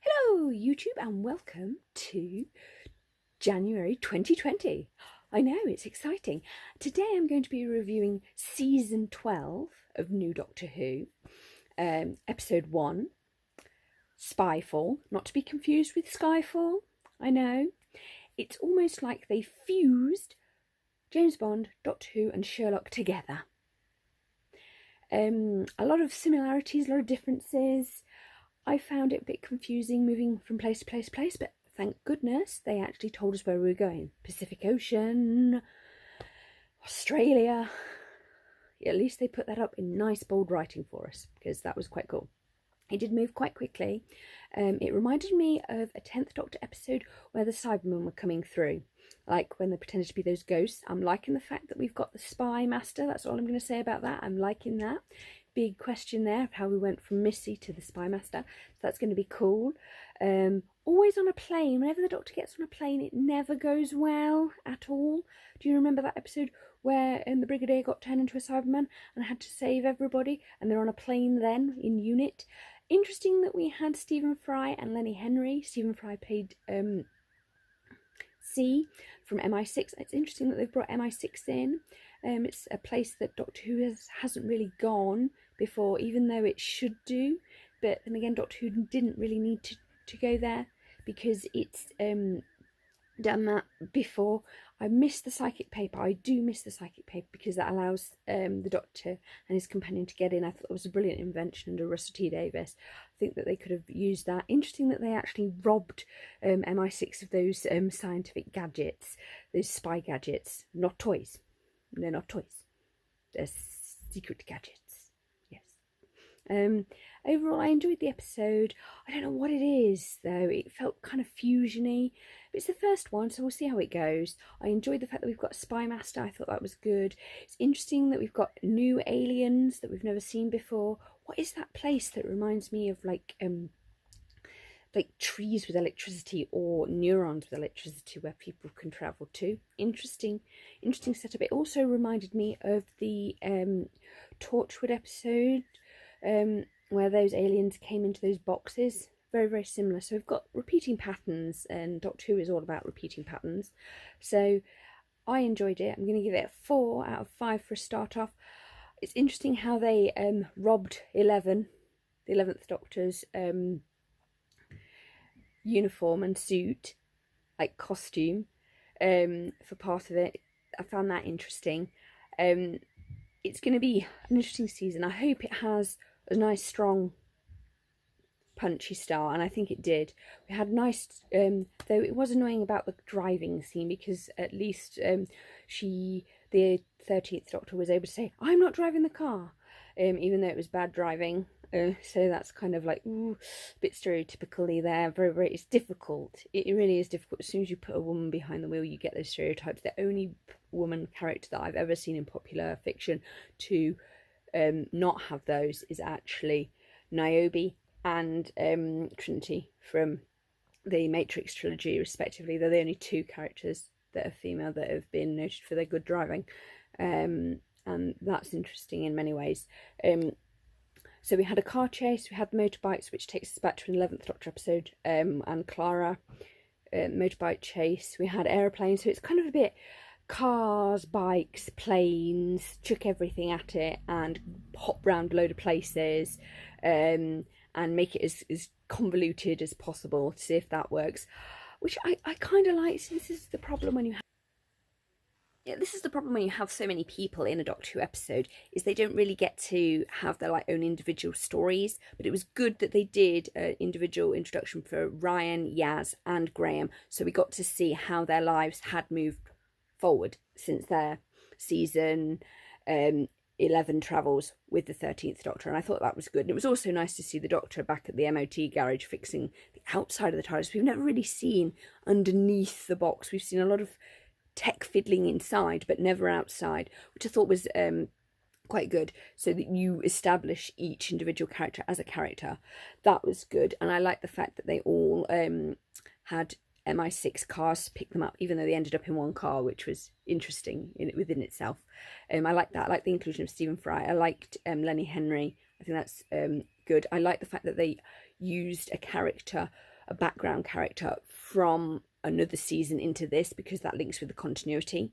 Hello YouTube and welcome to January 2020. I know, it's exciting. Today I'm going to be reviewing season 12 of New Doctor Who, episode 1, Spyfall, not to be confused with Skyfall. I know, it's almost like they fused James Bond, Doctor Who and Sherlock together. A lot of similarities, a lot of differences. I found it a bit confusing moving from place to place to place, but thank goodness they actually told us where we were going. Pacific Ocean, Australia. At least they put that up in nice bold writing for us, because that was quite cool. It did move quite quickly. It reminded me of a 10th Doctor episode where the Cybermen were coming through, like when they pretended to be those ghosts. I'm liking the fact that we've got the Spy Master. That's all I'm going to say about that. I'm liking that. Big question there of how we went from Missy to the Spy Master. So that's going to be cool. Always on a plane. Whenever the Doctor gets on a plane, it never goes well at all. Do you remember that episode where the Brigadier got turned into a Cyberman and had to save everybody, and they're on a plane then in unit? Interesting that we had Stephen Fry and Lenny Henry. Stephen Fry played C from MI6. It's interesting that they've brought MI6 in. It's a place that Doctor Who hasn't really gone before, even though it should do. But then again, Doctor Who didn't really need to go there because it's done that before. I miss the psychic paper. I do miss the psychic paper because that allows the Doctor and his companion to get in. I thought it was a brilliant invention under Russell T Davies. I think that they could have used that. Interesting that they actually robbed MI6 of those scientific gadgets, those spy gadgets. Not toys. They're not toys. They're secret gadgets. Yes. Overall, I enjoyed the episode. I don't know what it is, though. It felt kind of fusiony. But it's the first one, so we'll see how it goes. I enjoyed the fact that we've got a Spy Master. I thought that was good. It's interesting that we've got new aliens that we've never seen before. What is that place that reminds me of like trees with electricity or neurons with electricity where people can travel to? Interesting setup. It also reminded me of the Torchwood episode where those aliens came into those boxes. Very, very similar. So we've got repeating patterns, and Doctor Who is all about repeating patterns. So I enjoyed it. I'm going to give it a 4 out of 5 for a start off. It's interesting how they robbed 11, the 11th Doctor's uniform and suit, like costume, for part of it. I found that interesting. It's going to be an interesting season. I hope it has a nice strong punchy start, and I think it did. We had nice though it was annoying about the driving scene, because at least the 13th Doctor was able to say, I'm not driving the car, even though it was bad driving. So that's kind of like, ooh, a bit stereotypically there. Very, very, it's difficult. It really is difficult. As soon as you put a woman behind the wheel, you get those stereotypes. The only woman character that I've ever seen in popular fiction to not have those is actually Niobe and Trinity from the Matrix trilogy, respectively. They're the only two characters that are female that have been noted for their good driving, and that's interesting in many ways. So we had a car chase, we had motorbikes, which takes us back to an 11th Doctor episode, and Clara, motorbike chase. We had aeroplanes, so it's kind of a bit cars, bikes, planes, chuck everything at it and hop round a load of places, and make it as convoluted as possible to see if that works, which I kind of like. So this is the problem when you have so many people in a Doctor Who episode, is they don't really get to have their own individual stories. But it was good that they did an individual introduction for Ryan, Yaz and Graham, so we got to see how their lives had moved forward since their season 11 travels with the 13th Doctor, and I thought that was good. And it was also nice to see the Doctor back at the MOT garage fixing the outside of the TARDIS. We've never really seen underneath the box. We've seen a lot of tech fiddling inside, but never outside, which I thought was quite good, so that you establish each individual character as a character. That was good, and I like the fact that they all had MI6 cars to pick them up, even though they ended up in one car, which was interesting within itself. I like that. I like the inclusion of Stephen Fry. I liked Lenny Henry. I think that's good. I like the fact that they used a character a background character from another season into this, because that links with the continuity.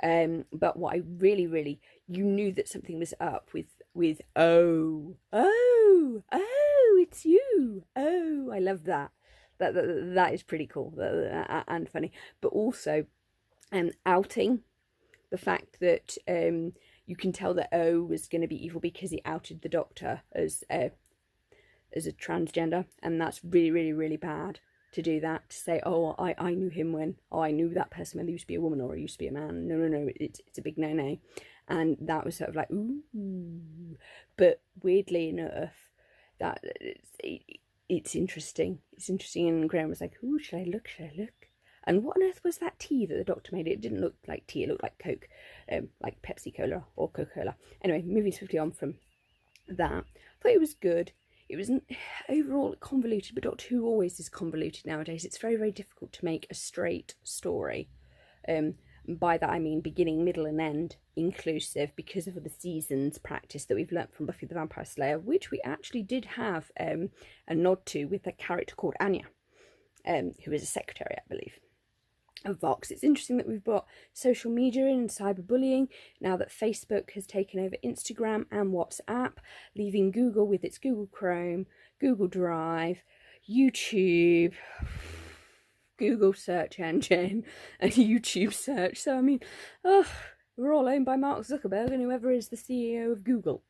But what I really, you knew that something was up with oh, it's you. Oh, I love that. That is pretty cool and funny. But also, outing the fact that you can tell that O was going to be evil because he outed the Doctor as a transgender, and that's really bad to do that, to say, oh, I knew him when, oh, I knew that person when they used to be a woman or he used to be a man. No, it's a big no. And that was sort of like, ooh. But weirdly enough, that it's interesting. It's interesting. And Graham was like, ooh, should I look? And what on earth was that tea that the Doctor made? It didn't look like tea. It looked like Coke, like Pepsi Cola or Coca-Cola. Anyway, moving swiftly on from that. I thought it was good. It was overall convoluted, but Doctor Who always is convoluted nowadays. It's very difficult to make a straight story. By that I mean beginning, middle and end inclusive, because of the seasons practice that we've learnt from Buffy the Vampire Slayer, which we actually did have a nod to with a character called Anya, who is a secretary, I believe, of Vox. It's interesting that we've got social media and cyberbullying now that Facebook has taken over Instagram and WhatsApp, leaving Google with its Google Chrome, Google Drive, YouTube, Google search engine, and YouTube search. So I mean, we're all owned by Mark Zuckerberg and whoever is the CEO of Google.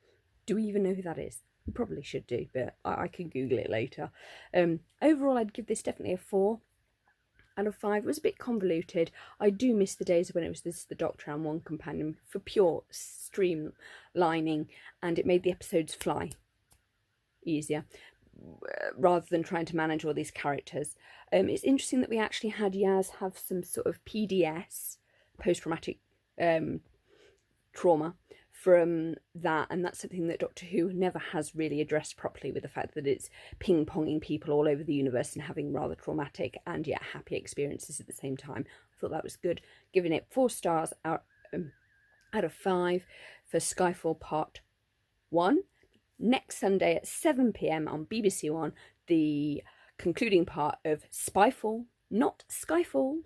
Do we even know who that is? We probably should do, but I can Google it later. Overall, I'd give this definitely a 4 out of 5. It was a bit convoluted. I do miss the days when it was the Doctor and one companion for pure streamlining, and it made the episodes fly easier rather than trying to manage all these characters. It's interesting that we actually had Yaz have some sort of PDS, post-traumatic trauma, from that, and that's something that Doctor Who never has really addressed properly, with the fact that it's ping-ponging people all over the universe and having rather traumatic and yet happy experiences at the same time. I thought that was good, giving it 4 stars out of 5 for Spyfall Part 1. Next Sunday at 7 PM on BBC One, the concluding part of Spyfall, not Skyfall,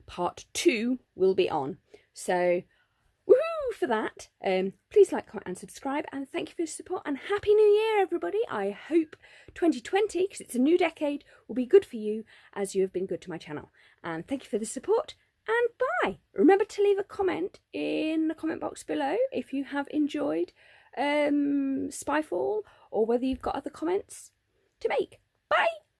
Part 2 will be on. So for that, please like, comment and subscribe, and thank you for your support, and Happy New Year everybody. I hope 2020, because it's a new decade, will be good for you as you have been good to my channel, and thank you for the support, and bye. Remember to leave a comment in the comment box below if you have enjoyed Spyfall, or whether you've got other comments to make.